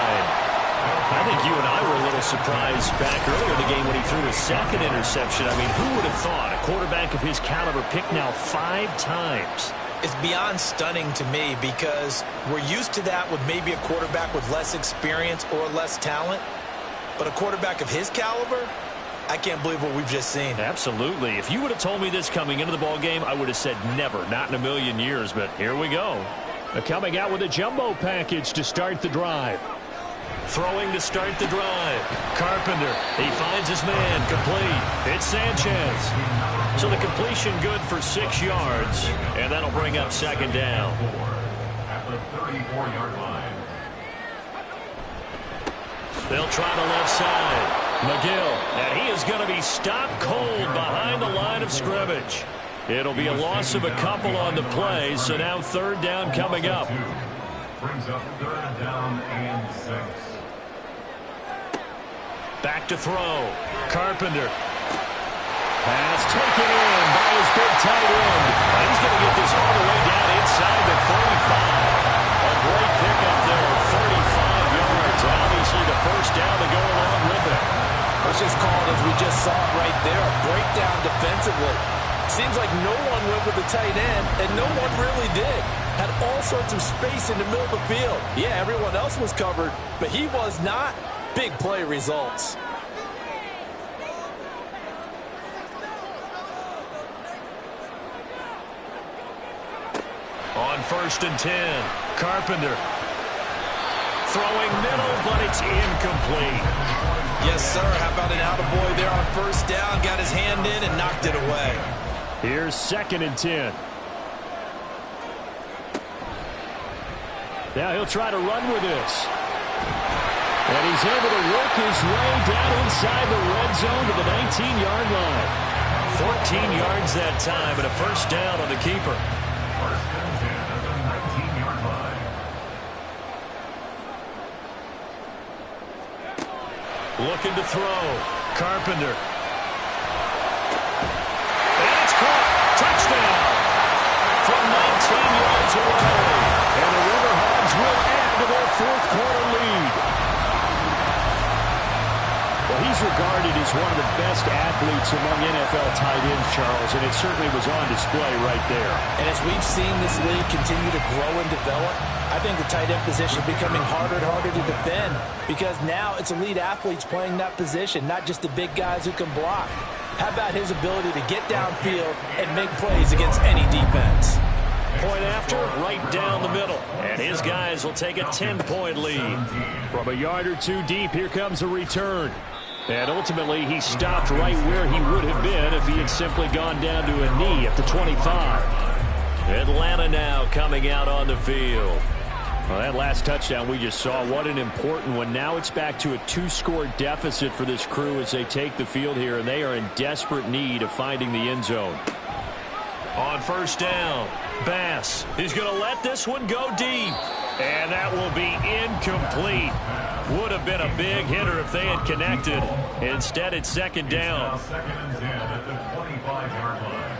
I think you and I were a little surprised back earlier in the game when he threw his 2nd interception. I mean, who would have thought a quarterback of his caliber picked now 5 times? It's beyond stunning to me because we're used to that with maybe a quarterback with less experience or less talent. But a quarterback of his caliber, I can't believe what we've just seen. Absolutely. If you would have told me this coming into the ball game, I would have said never, not in a million years. But here we go. Coming out with a jumbo package to start the drive. Throwing to start the drive. Carpenter. He finds his man. Complete. It's Sanchez. So the completion good for 6 yards. And that'll bring up 2nd down. At the 34-yard line. They'll try the left side. McGill. And he is going to be stopped cold behind the line of scrimmage. It'll be a loss of a couple on the play. So now 3rd down coming up. Brings up 3rd down and 6. Back to throw. Carpenter. Pass taken in by his big tight end. He's going to get this all the way down inside the 45. A great pickup there, 35 yards. Obviously the 1st down to go along with it. It's just called, as we just saw it right there, a breakdown defensively. Seems like no one went with the tight end, and no one really did. Had all sorts of space in the middle of the field. Yeah, everyone else was covered, but he was not. Big play results. On 1st and 10, Carpenter. Throwing middle, but it's incomplete. Yes, sir. How about an attaboy there on 1st down? Got his hand in and knocked it away. Here's 2nd and 10. Now he'll try to run with this. And he's able to work his way down inside the red zone to the 19-yard line. 14 yards that time and a first down on the keeper. First and 10 at the 19-yard line. Looking to throw. Carpenter. And it's caught. Touchdown. From 19 yards away. And the Riverhogs will add to their fourth quarter lead. Well, he's regarded as one of the best athletes among NFL tight ends, Charles, and it certainly was on display right there. And as we've seen this league continue to grow and develop, I think the tight end position is becoming harder and harder to defend because now it's elite athletes playing that position, not just the big guys who can block. How about his ability to get downfield and make plays against any defense? Point after, right down the middle. And his guys will take a 10-point lead. From a yard or two deep, here comes a return. And ultimately, he stopped right where he would have been if he had simply gone down to a knee at the 25. Atlanta now coming out on the field. Well, that last touchdown we just saw, what an important one. Now it's back to a 2-score deficit for this crew as they take the field here, and they are in desperate need of finding the end zone. On first down, Bass. He's going to let this one go deep. And that will be incomplete. Would have been a big hitter if they had connected. Instead, it's second down. Second and 10 at the 25-yard line.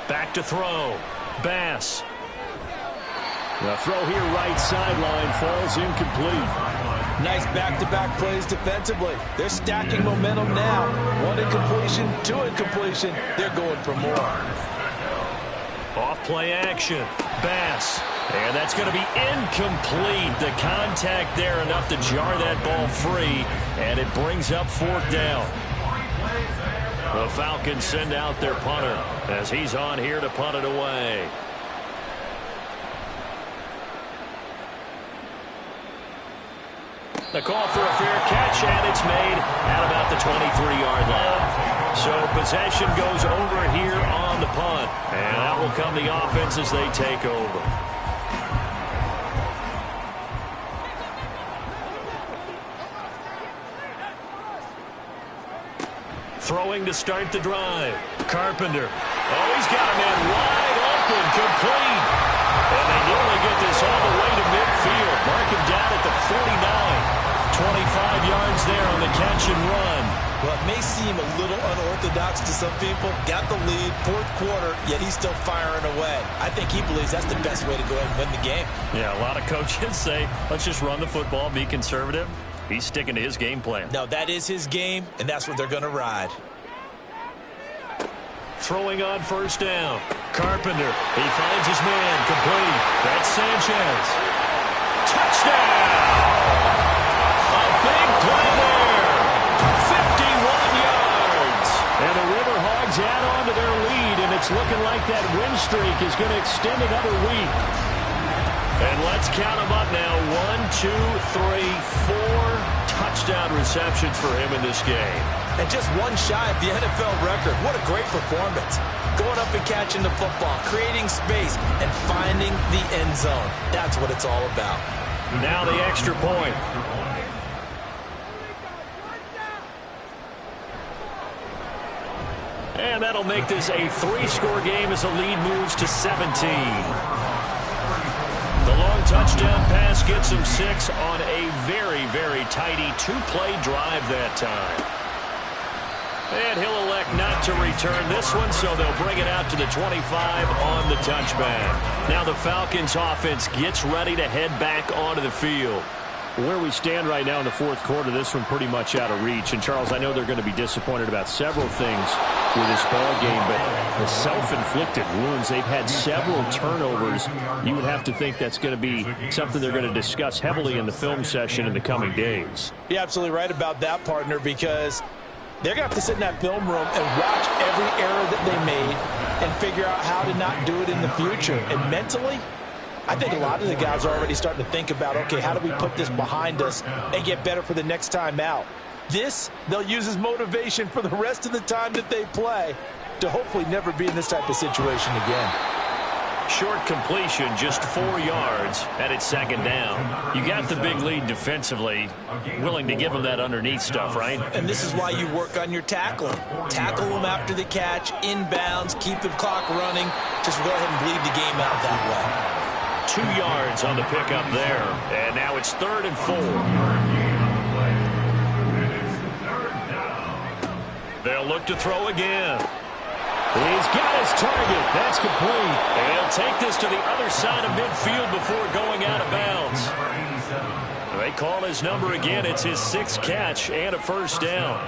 Back to throw. Bass. The throw here right sideline falls incomplete. Nice back-to-back plays defensively. They're stacking momentum now. One incompletion, two incompletion. They're going for more. Off play action. Bass. And that's going to be incomplete. The contact there enough to jar that ball free. And it brings up fourth down. The Falcons send out their punter as he's on here to punt it away. The call for a fair catch, and it's made at about the 23-yard line. So possession goes over here on the punt, and that will come the offense as they take over. Throwing to start the drive. Carpenter. Oh, he's got a man wide open, complete. And they nearly get this all the way to midfield. Mark him down at the 49. 25 yards there on the catch and run. Well, it may seem a little unorthodox to some people. Got the lead, fourth quarter, yet he's still firing away. I think he believes that's the best way to go ahead and win the game. Yeah, a lot of coaches say, let's just run the football, be conservative. He's sticking to his game plan. No, that is his game, and that's what they're going to ride. Throwing on first down. Carpenter. He finds his man. Complete. That's Sanchez. Touchdown! A big play there. 51 yards. And the Riverhogs add on to their lead, and it's looking like that win streak is going to extend another week. And let's count them up now. 1, 2, 3, 4 touchdown receptions for him in this game. And just one shy of the NFL record. What a great performance. Going up and catching the football, creating space, and finding the end zone. That's what it's all about. Now the extra point. And that'll make this a 3-score game as the lead moves to 17. The long touchdown pass gets him 6 on a very, very tidy 2-play drive that time. And he'll elect not to return this one, so they'll bring it out to the 25 on the touchback. Now the Falcons offense gets ready to head back onto the field. Where we stand right now in the fourth quarter, this one pretty much out of reach. And, Charles, I know they're going to be disappointed about several things with this ball game, but the self-inflicted wounds, they've had several turnovers. You would have to think that's going to be something they're going to discuss heavily in the film session in the coming days. You're absolutely right about that, partner, because they're going to have to sit in that film room and watch every error that they made and figure out how to not do it in the future. And mentally, I think a lot of the guys are already starting to think about, okay, how do we put this behind us and get better for the next time out? This, they'll use as motivation for the rest of the time that they play to hopefully never be in this type of situation again. Short completion, just 4 yards, and it's second down. You got the big lead defensively, willing to give them that underneath stuff, right? And this is why you work on your tackling. Tackle them after the catch, inbounds, keep the clock running. Just go ahead and bleed the game out that way. 2 yards on the pickup there, and now it's 3rd and 4. They'll look to throw again. He's got his target. That's complete. And he'll take this to the other side of midfield before going out of bounds. They call his number again. It's his 6th catch and a first down.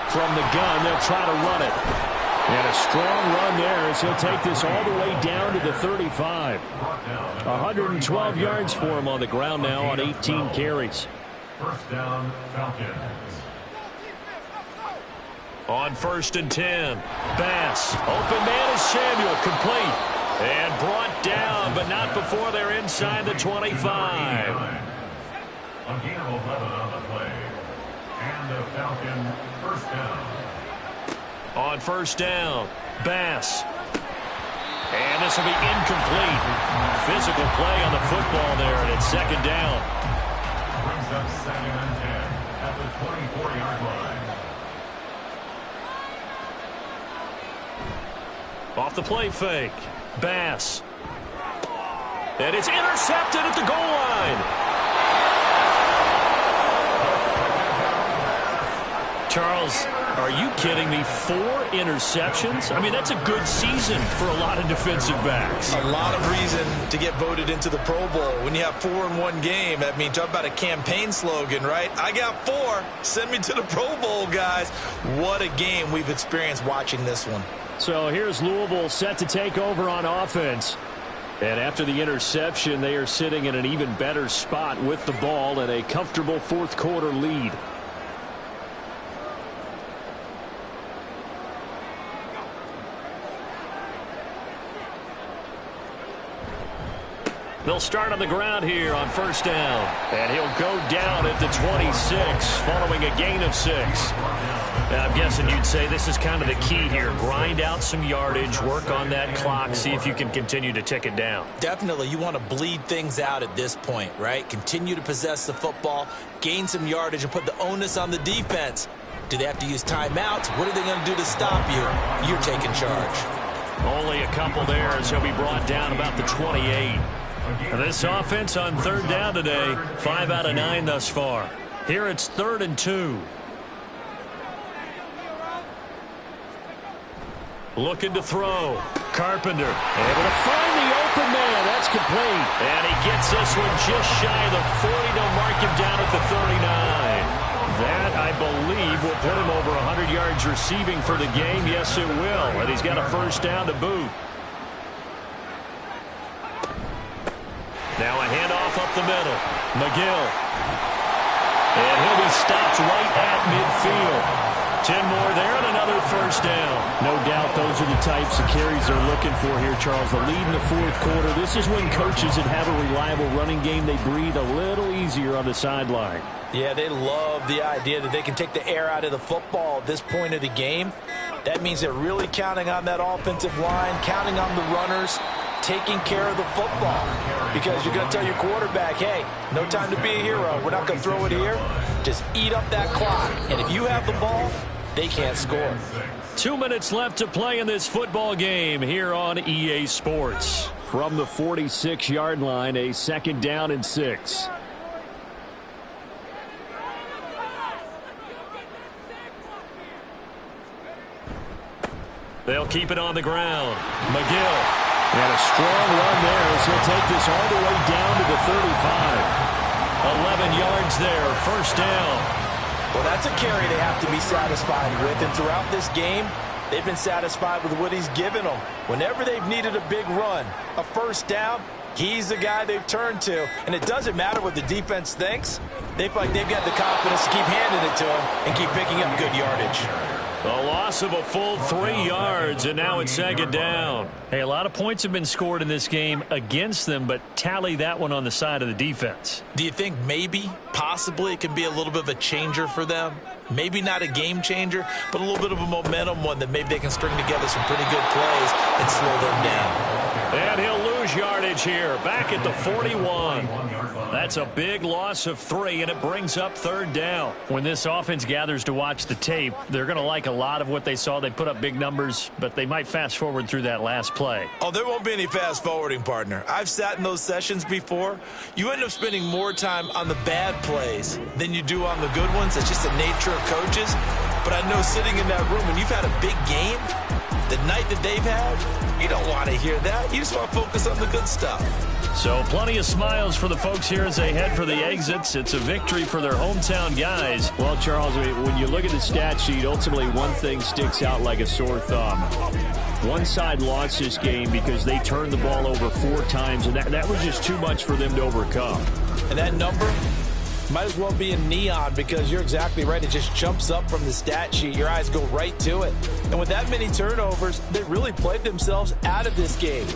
From the gun, they'll try to run it. And a strong run there as he'll take this all the way down to the 35. 112 yards for him on the ground now on 18 carries. First down, Falcons. On 1st and 10, Bass. Open man is Samuel, complete. And brought down, but not before they're inside the 25. A gain of 11 on the play. And the Falcon first down. On 1st down, Bass. And this will be incomplete. Physical play on the football there, and it's second down. Brings up 2nd and 10 at the 24-yard line. Off the play fake, Bass. And it's intercepted at the goal line. Charles, are you kidding me? 4 interceptions? I mean, that's a good season for a lot of defensive backs. A lot of reason to get voted into the Pro Bowl. When you have 4 in one game, I mean, talk about a campaign slogan, right? I got 4. Send me to the Pro Bowl, guys. What a game we've experienced watching this one. So here's Louisville set to take over on offense. And after the interception, they are sitting in an even better spot with the ball and a comfortable 4th quarter lead. They'll start on the ground here on 1st down. And he'll go down at the 26 following a gain of 6. I'm guessing you'd say this is kind of the key here. Grind out some yardage, work on that clock, see if you can continue to tick it down. Definitely. You want to bleed things out at this point, right? Continue to possess the football, gain some yardage, and put the onus on the defense. Do they have to use timeouts? What are they going to do to stop you? You're taking charge. Only a couple there as he'll be brought down about the 28. This offense on 3rd down today, 5 out of 9 thus far. Here it's 3rd and 2. Looking to throw. Carpenter able to find the open man. That's complete. And he gets this one just shy of the 40. They'll mark him down at the 39. That, I believe, will put him over 100 yards receiving for the game. Yes, it will. And he's got a first down to boot. Now a handoff up the middle. McGill. And he'll be stopped right at midfield. 10 more there and another first down. No doubt those are the types of carries they're looking for here, Charles. The lead in the 4th quarter. This is when coaches that have a reliable running game, they breathe a little easier on the sideline. Yeah, they love the idea that they can take the air out of the football at this point of the game. That means they're really counting on that offensive line, counting on the runners, taking care of the football. Because you're going to tell your quarterback, hey, no time to be a hero. We're not going to throw it here. Just eat up that clock. And if you have the ball, they can't score. 2 minutes left to play in this football game here on EA Sports. From the 46-yard line, a 2nd down and 6. They'll keep it on the ground. McGill. And a strong run there as he'll take this all the way down to the 35. 11 yards there, first down. Well, that's a carry they have to be satisfied with. And throughout this game, they've been satisfied with what he's given them. Whenever they've needed a big run, a first down, he's the guy they've turned to. And it doesn't matter what the defense thinks. They feel like they've got the confidence to keep handing it to him and keep picking up good yardage. A loss of a full 3 yards, and now it's second down. Hey, a lot of points have been scored in this game against them, but tally that one on the side of the defense. Do you think maybe, possibly, it can be a little bit of a changer for them? Maybe not a game changer, but a little bit of a momentum one that maybe they can string together some pretty good plays and slow them down. And he'll lose yardage here, back at the 41. That's a big loss of 3, and it brings up third down. When this offense gathers to watch the tape, they're going to like a lot of what they saw. They put up big numbers, but they might fast forward through that last play. Oh, there won't be any fast forwarding, partner. I've sat in those sessions before. You end up spending more time on the bad plays than you do on the good ones. It's just the nature of coaches. But I know sitting in that room, when you've had a big game, the night that they've had, you don't want to hear that. You just want to focus on the good stuff. So plenty of smiles for the folks here as they head for the exits. It's a victory for their hometown guys. Well, Charles, when you look at the stat sheet, ultimately one thing sticks out like a sore thumb. One side lost this game because they turned the ball over 4 times, and that was just too much for them to overcome. And that number might as well be in neon, because you're exactly right. It just jumps up from the stat sheet. Your eyes go right to it. And with that many turnovers, they really played themselves out of this game.